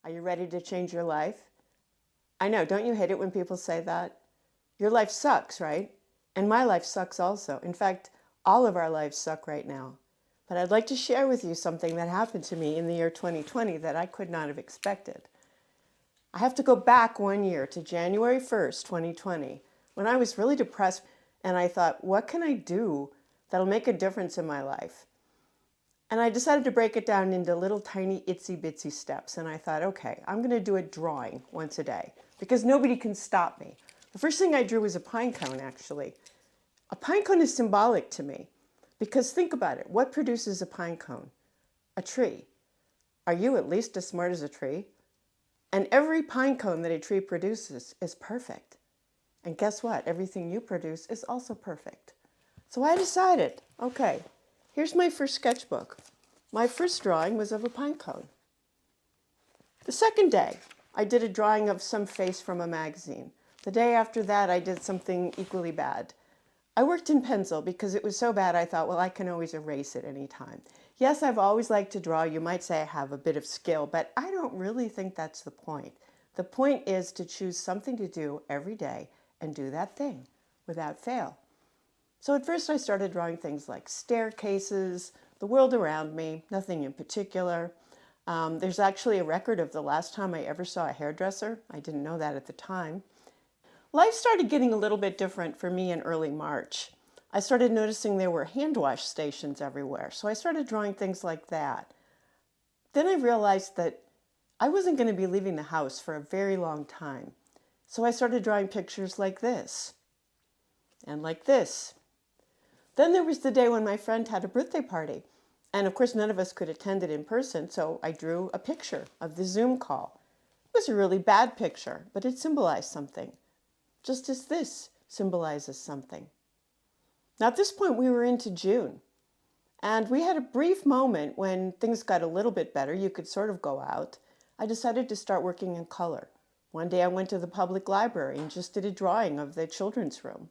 Are you ready to change your life? I know, don't you hate it when people say that? Your life sucks, right? And my life sucks also. In fact, all of our lives suck right now. But I'd like to share with you something that happened to me in the year 2020 that I could not have expected. I have to go back 1 year to January 1st, 2020, when I was really depressed and I thought, what can I do that'll make a difference in my life? And I decided to break it down into little tiny itsy bitsy steps. And I thought, okay, I'm going to do a drawing once a day because nobody can stop me. The first thing I drew was a pine cone, actually. A pine cone is symbolic to me because think about it. What produces a pine cone? A tree. Are you at least as smart as a tree? And every pine cone that a tree produces is perfect. And guess what? Everything you produce is also perfect. So I decided, okay, here's my first sketchbook. My first drawing was of a pine cone. The second day, I did a drawing of some face from a magazine. The day after that, I did something equally bad. I worked in pencil because it was so bad I thought, well, I can always erase it anytime. Yes, I've always liked to draw. You might say I have a bit of skill, but I don't really think that's the point. The point is to choose something to do every day and do that thing without fail. So at first I started drawing things like staircases, the world around me, nothing in particular. There's actually a record of the last time I ever saw a hairdresser. I didn't know that at the time. Life started getting a little bit different for me in early March. I started noticing there were hand wash stations everywhere, so I started drawing things like that. Then I realized that I wasn't going to be leaving the house for a very long time. So I started drawing pictures like this and like this. Then there was the day when my friend had a birthday party. And of course, none of us could attend it in person, so I drew a picture of the Zoom call. It was a really bad picture, but it symbolized something, just as this symbolizes something. Now, at this point, we were into June, and we had a brief moment when things got a little bit better. You could sort of go out. I decided to start working in color. One day I went to the public library and just did a drawing of the children's room.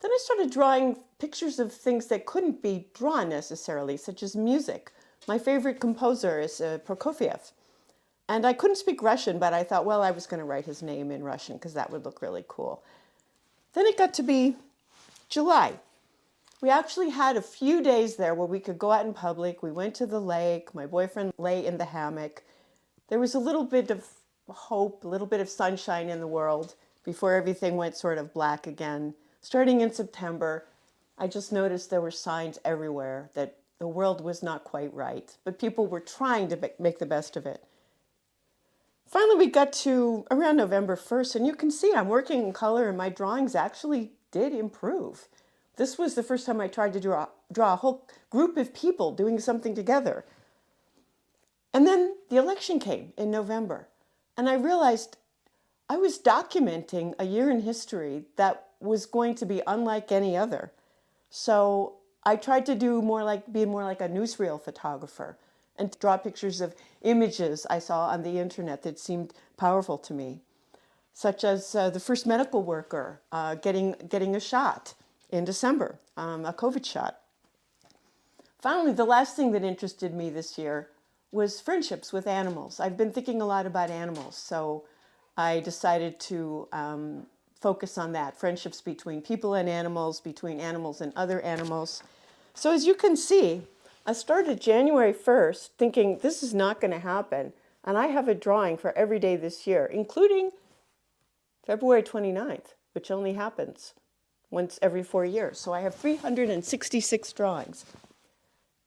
Then I started drawing pictures of things that couldn't be drawn necessarily, such as music. My favorite composer is Prokofiev. And I couldn't speak Russian, but I thought, well, I was going to write his name in Russian because that would look really cool. Then it got to be July. We actually had a few days there where we could go out in public. We went to the lake. My boyfriend lay in the hammock. There was a little bit of hope, a little bit of sunshine in the world before everything went sort of black again. Starting in September, I just noticed there were signs everywhere that the world was not quite right, but people were trying to make the best of it. Finally, we got to around November 1st, and you can see I'm working in color, and my drawings actually did improve. This was the first time I tried to draw a whole group of people doing something together. And then the election came in November, and I realized I was documenting a year in history that was going to be unlike any other. So I tried to be more like a newsreel photographer and draw pictures of images I saw on the internet that seemed powerful to me, such as the first medical worker getting a shot in December, a COVID shot. Finally, the last thing that interested me this year was friendships with animals. I've been thinking a lot about animals, so I decided to focus on that, friendships between people and animals, between animals and other animals. So as you can see, I started January 1st thinking this is not going to happen, and I have a drawing for every day this year, including February 29th, which only happens once every 4 years. So I have 366 drawings.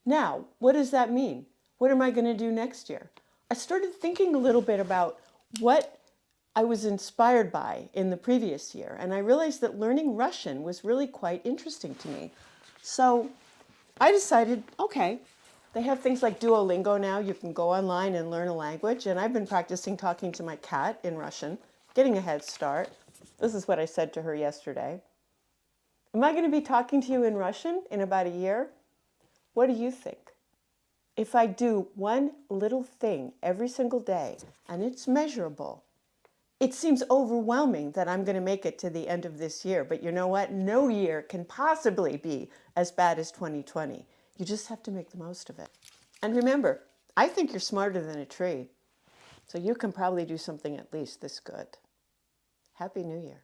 Now, what does that mean? What am I going to do next year? I started thinking a little bit about what I was inspired by in the previous year, and I realized that learning Russian was really quite interesting to me. So I decided, okay, they have things like Duolingo now. You can go online and learn a language, and I've been practicing talking to my cat in Russian, getting a head start. This is what I said to her yesterday. Am I going to be talking to you in Russian in about a year? What do you think? If I do one little thing every single day, and it's measurable, it seems overwhelming that I'm going to make it to the end of this year. But you know what? No year can possibly be as bad as 2020. You just have to make the most of it. And remember, I think you're smarter than a tree. So you can probably do something at least this good. Happy New Year.